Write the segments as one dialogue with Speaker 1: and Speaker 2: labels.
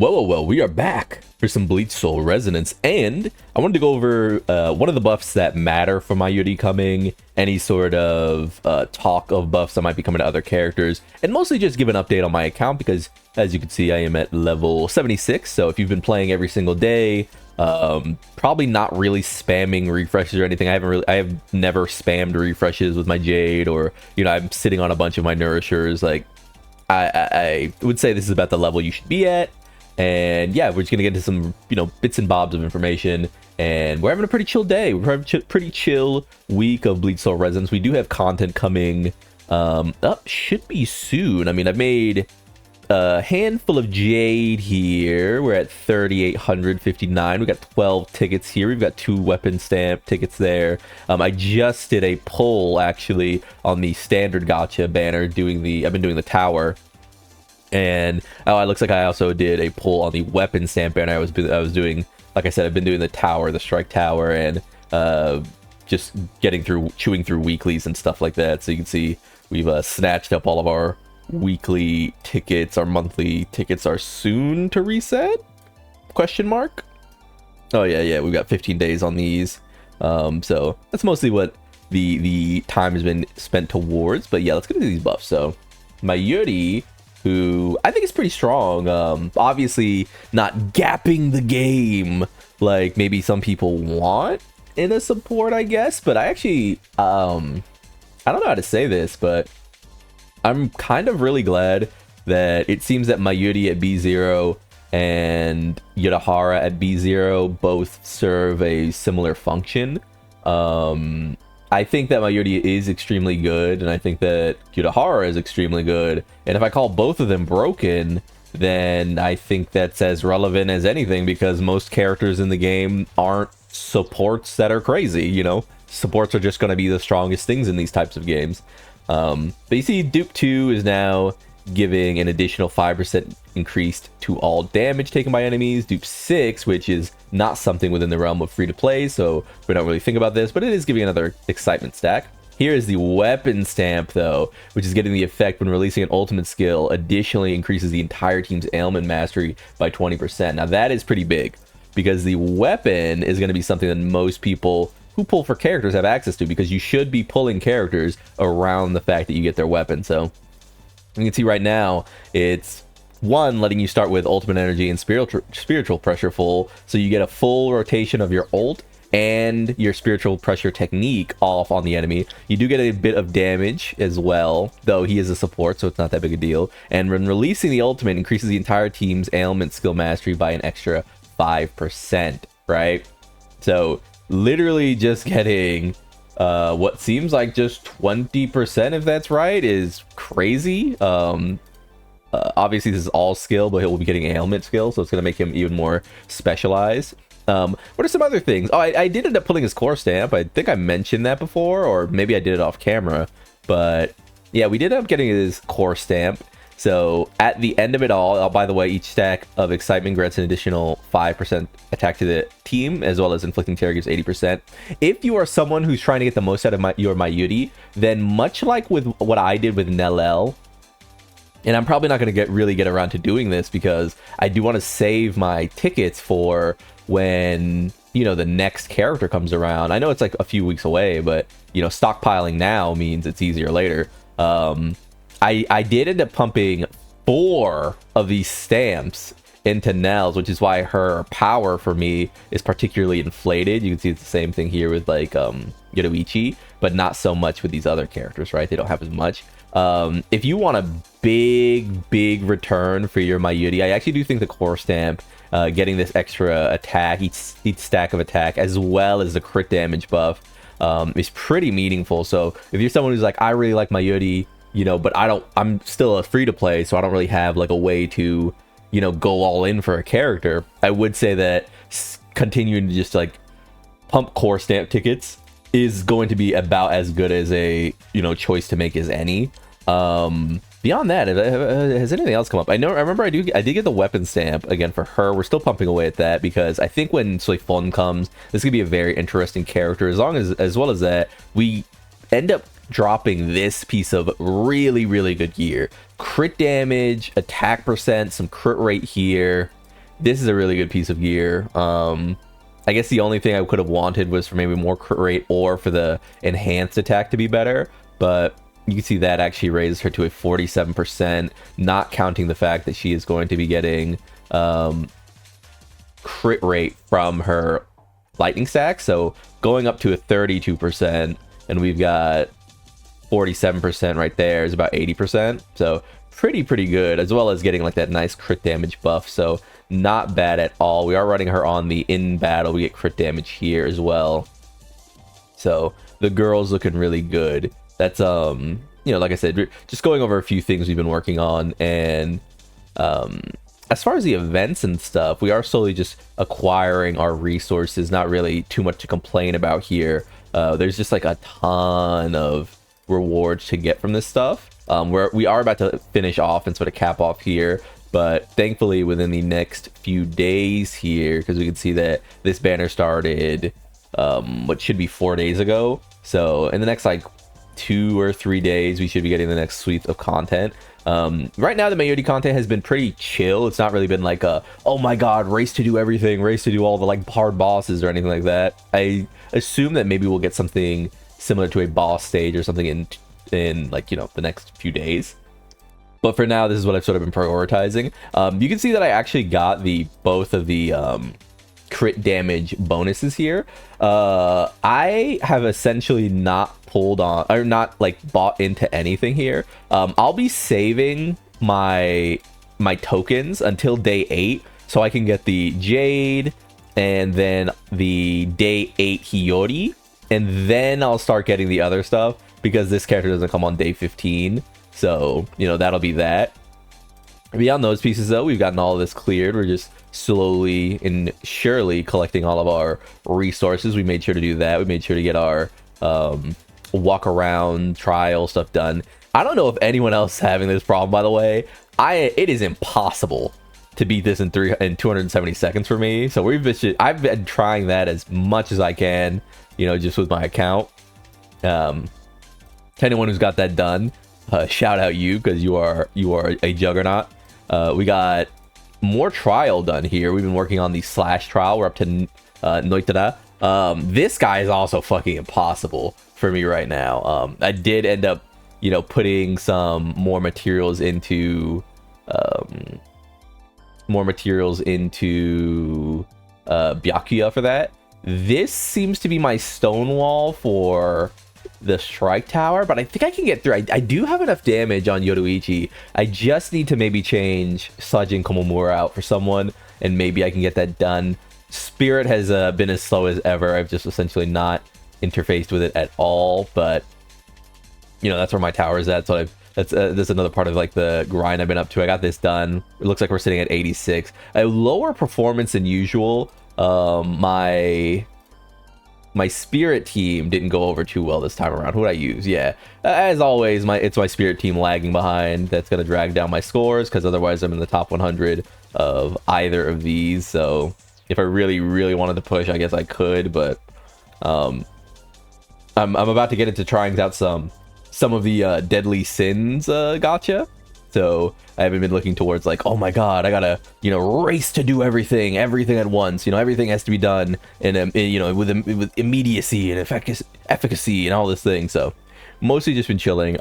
Speaker 1: Well, we are back for some Bleach Soul Resonance, and I wanted to go over one of the buffs that matter for Mayuri coming, any sort of talk of buffs that might be coming to other characters, and mostly just give an update on my account because, as you can see, I am at level 76, so if you've been playing every single day, probably not really spamming refreshes or anything. I have never spammed refreshes with my Jade, or, you know, I'm sitting on a bunch of my Nourishers. Like, I would say this is about the level you should be at. And yeah, we're just gonna get into some, you know, bits and bobs of information, and we're having a pretty chill day. We're having a pretty chill week of Bleach Soul Resonance. We do have content coming up, should be soon. I mean, I've made a handful of Jade here. We're at 3,859. We got 12 tickets here. We've got 2 weapon stamp tickets there. I just did a poll actually on the standard gacha banner. I've been doing the tower. And oh, it looks like I also did a pull on the weapon stamp banner. I was doing, like I said, I've been doing the tower, the strike tower, and just chewing through weeklies and stuff like that. So you can see we've snatched up all of our weekly tickets. Our monthly tickets are soon to reset? Question mark? Oh yeah, we've got 15 days on these. So that's mostly what the time has been spent towards. But yeah, let's get into these buffs. So Mayuri, who I think is pretty strong, obviously not gapping the game like maybe some people want in a support, I guess, but I actually, I don't know how to say this, but I'm kind of really glad that it seems that Mayuri at B0 and Urahara at B0 both serve a similar function. I think that Mayuri is extremely good, and I think that Urahara is extremely good. And if I call both of them broken, then I think that's as relevant as anything, because most characters in the game aren't supports that are crazy, you know? Supports are just going to be the strongest things in these types of games. But you see, Dupe 2 is now giving an additional 5% increased to all damage taken by enemies. Dupe 6, which is not something within the realm of free-to-play, so we don't really think about this, but it is giving another excitement stack. Here is the weapon stamp, though, which is getting the effect when releasing an ultimate skill, additionally increases the entire team's ailment mastery by 20%. Now that is pretty big, because the weapon is going to be something that most people who pull for characters have access to, because you should be pulling characters around the fact that you get their weapon. So you can see right now, it's one, letting you start with ultimate energy and spiritual pressure full, so you get a full rotation of your ult and your spiritual pressure technique off on the enemy. You do get a bit of damage as well, though he is a support, so it's not that big a deal. And when releasing the ultimate, increases the entire team's ailment skill mastery by an extra 5%, right? So literally just getting what seems like just 20%, if that's right, is crazy. Obviously this is all skill, but he'll be getting ailment skill, so it's going to make him even more specialized. What are some other things? Oh, I did end up pulling his core stamp. I think I mentioned that before, or maybe I did it off camera, but yeah, we did end up getting his core stamp. So at the end of it all, oh, by the way, each stack of excitement grants an additional 5% attack to the team, as well as inflicting terror gives 80%. If you are someone who's trying to get the most out of your Mayuri, then much like with what I did with Nelel, and I'm probably not going to really get around to doing this because I do want to save my tickets for when, you know, the next character comes around. I know it's like a few weeks away, but, you know, stockpiling now means it's easier later. I did end up pumping 4 of these stamps into Nell's, which is why her power for me is particularly inflated. You can see it's the same thing here with like Yoruichi, but not so much with these other characters, right? They don't have as much. If you want a big return for your Mayuri, I actually do think the core stamp, getting this extra attack, each stack of attack, as well as the crit damage buff, is pretty meaningful. So if you're someone who's like, I really like Mayuri, you know, but I'm still a free to play, so I don't really have like a way to, you know, go all in for a character, I would say that continuing to just like pump core stamp tickets is going to be about as good as a, you know, choice to make as any. Beyond that, has anything else come up? I remember I did get the weapon stamp again for her. We're still pumping away at that because I think when Soi Fon comes, this could be a very interesting character. As well as that, we end up dropping this piece of really good gear. Crit damage, attack percent, some crit rate here. this is a really good piece of gear. I guess the only thing I could have wanted was for maybe more crit rate or for the enhanced attack to be better, but you can see that actually raises her to a 47%, not counting the fact that she is going to be getting crit rate from her lightning stack, so going up to a 32%, and we've got 47% right there is about 80%, so pretty good, as well as getting like that nice crit damage buff, so not bad at all. We are running her on the in battle, we get crit damage here as well, so the girl's looking really good. That's you know, like I said, just going over a few things we've been working on, and as far as the events and stuff, we are slowly just acquiring our resources. Not really too much to complain about here. There's just like a ton of rewards to get from this stuff. We are about to finish off and sort of cap off here, but thankfully within the next few days here, because we can see that this banner started what should be 4 days ago. So in the next like 2 or 3 days, we should be getting the next suite of content. Right now the Mayuri content has been pretty chill. It's not really been like a, oh my god, race to do everything, race to do all the like hard bosses or anything like that. I assume that maybe we'll get something similar to a boss stage or something in like, you know, the next few days. But for now, this is what I've sort of been prioritizing. You can see that I actually got both of the crit damage bonuses here. I have essentially not pulled on, or not like bought into anything here. I'll be saving my tokens until day 8, so I can get the Jade and then the day 8 Hiyori, and then I'll start getting the other stuff, because this character doesn't come on day 15. So, you know, that'll be that. Beyond those pieces, though, we've gotten all of this cleared. We're just slowly and surely collecting all of our resources. We made sure to do that. We made sure to get our walk around trial stuff done. I don't know if anyone else is having this problem, by the way. It is impossible to beat this in 270 seconds for me. So I've been trying that as much as I can, you know, just with my account. To anyone who's got that done, shout out you, because you are a juggernaut. We got more trial done here. We've been working on the slash trial. We're up to Noitara. This guy is also fucking impossible for me right now. I did end up, you know, putting some more materials into Byakuya for that. This seems to be my stone wall for the strike tower, but I think I can get through. I do have enough damage on Yoruichi. I just need to maybe change Sajin Komomura out for someone, and maybe I can get that done. Spirit has been as slow as ever. I've just essentially not interfaced with it at all, but you know, that's where my tower is at. So that's another part of like the grind I've been up to. I got this done. It looks like we're sitting at 86. A lower performance than usual. My spirit team didn't go over too well this time around. Who would I use? Yeah, as always, it's my spirit team lagging behind. That's gonna drag down my scores, because otherwise I'm in the top 100 of either of these. So if I really wanted to push, I guess I could, but I'm about to get into trying out some of the deadly sins gotcha. So I haven't been looking towards like, oh my god, I gotta, you know, race to do everything at once. You know, everything has to be done in you know, with immediacy and efficacy and all this thing. So mostly just been chilling.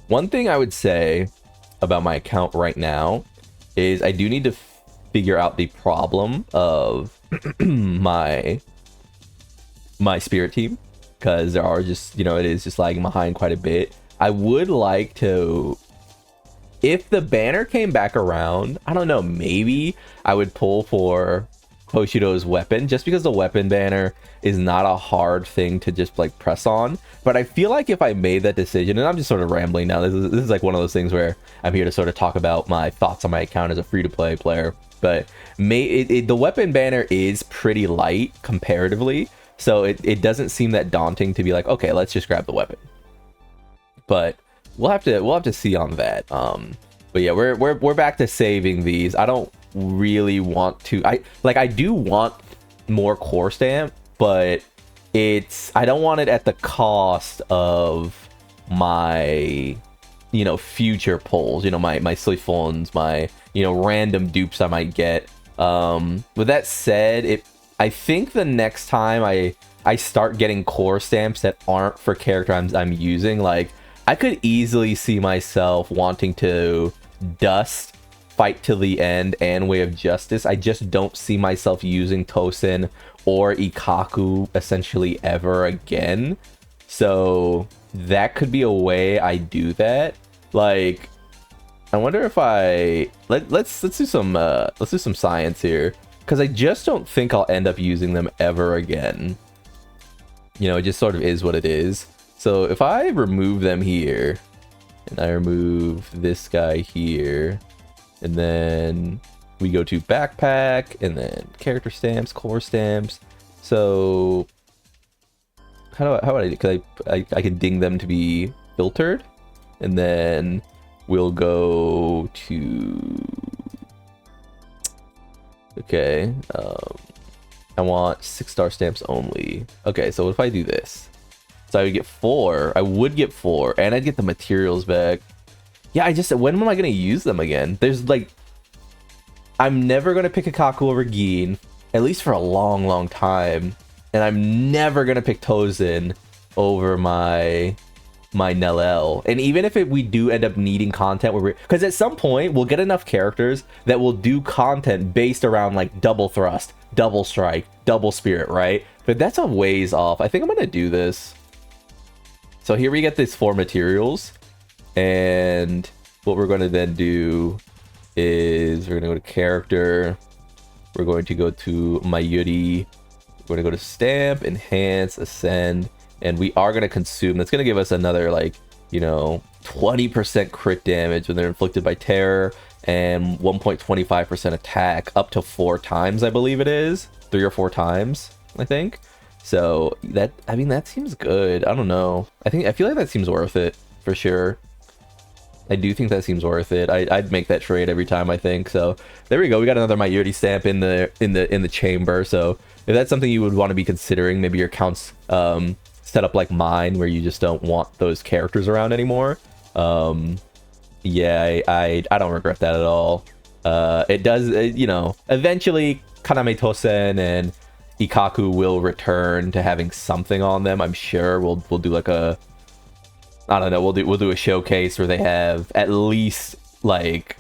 Speaker 1: One thing I would say about my account right now is I do need to figure out the problem of my spirit team, because there are just, you know, it is just lagging behind quite a bit. I would like to, if the banner came back around, I don't know, maybe I would pull for Hoshido's weapon, just because the weapon banner is not a hard thing to just like press on. But I feel like if I made that decision, and I'm just sort of rambling now, this is like one of those things where I'm here to sort of talk about my thoughts on my account as a free-to-play player. But the weapon banner is pretty light comparatively, so it doesn't seem that daunting to be like, okay, let's just grab the weapon. But we'll have to see on that. But yeah, we're back to saving these. I don't really want to. I do want more core stamp, but I don't want it at the cost of my, you know, future pulls, you know, my Soi Fons, my, you know, random dupes I might get. With that said, I think the next time I start getting core stamps that aren't for character I'm using, like, I could easily see myself wanting to dust Fight Till the End and Way of Justice. I just don't see myself using Tosen or Ikkaku essentially ever again. So that could be a way I do that. Like, I wonder if let's do some science here, because I just don't think I'll end up using them ever again. You know, it just sort of is what it is. So if I remove them here, and I remove this guy here, and then we go to backpack, and then character stamps, core stamps. So how would I do? Cause I can ding them to be filtered, and then we'll go to, okay, I want 6-star stamps only. Okay, so what if I do this? So I would get 4. I would get 4, and I'd get the materials back. Yeah, when am I gonna use them again? There's like, I'm never gonna pick Ikkaku over Gin, at least for a long time, and I'm never gonna pick Tosen over my Nellel. And even if we do end up needing content where because at some point we'll get enough characters that will do content based around like double thrust, double strike, double spirit, right? But that's a ways off. I think I'm gonna do this. So here we get these 4 materials, and what we're going to then do is we're going to go to character, we're going to go to Mayuri, we're going to go to stamp, enhance, ascend, and we are going to consume. That's going to give us another, like, you know, 20% crit damage when they're inflicted by terror, and 1.25% attack up to 4 times, I believe it is. 3 or 4 times, I think. So that, I mean, that seems good. I don't know. I feel like that seems worth it for sure. I do think that seems worth it. I'd make that trade every time, I think. So there we go. We got another Mayuri stamp in the chamber. So if that's something you would want to be considering, maybe your account's set up like mine, where you just don't want those characters around anymore. Yeah, I don't regret that at all. It does, you know, eventually Kaname Tosen and Ikkaku will return to having something on them. I'm sure we'll do like a, I don't know, we'll do a showcase where they have at least like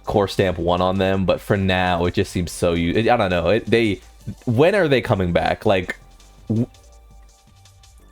Speaker 1: core stamp 1 on them. But for now, it just seems so I don't know. When are they coming back? Like,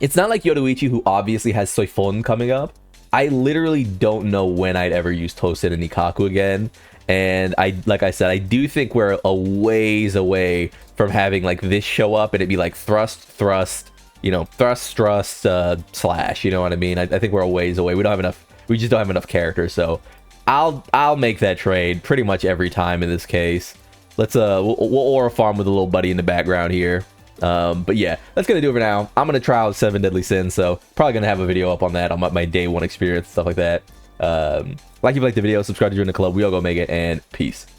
Speaker 1: it's not like Yoruichi, who obviously has Soi Fon coming up. I literally don't know when I'd ever use Tosen and Ikkaku again. And like I said, I do think we're a ways away from having like this show up and it'd be like thrust, you know, thrust, slash, you know what I mean? I think we're a ways away. We just don't have enough characters. So I'll make that trade pretty much every time in this case. Let's we'll aura farm with a little buddy in the background here. But yeah, that's gonna do it for now. I'm gonna try out 7 Deadly Sins, so probably gonna have a video up on that, on my day 1 experience, stuff like that. Like if you liked the video, subscribe to join the club. We all go make it, and peace.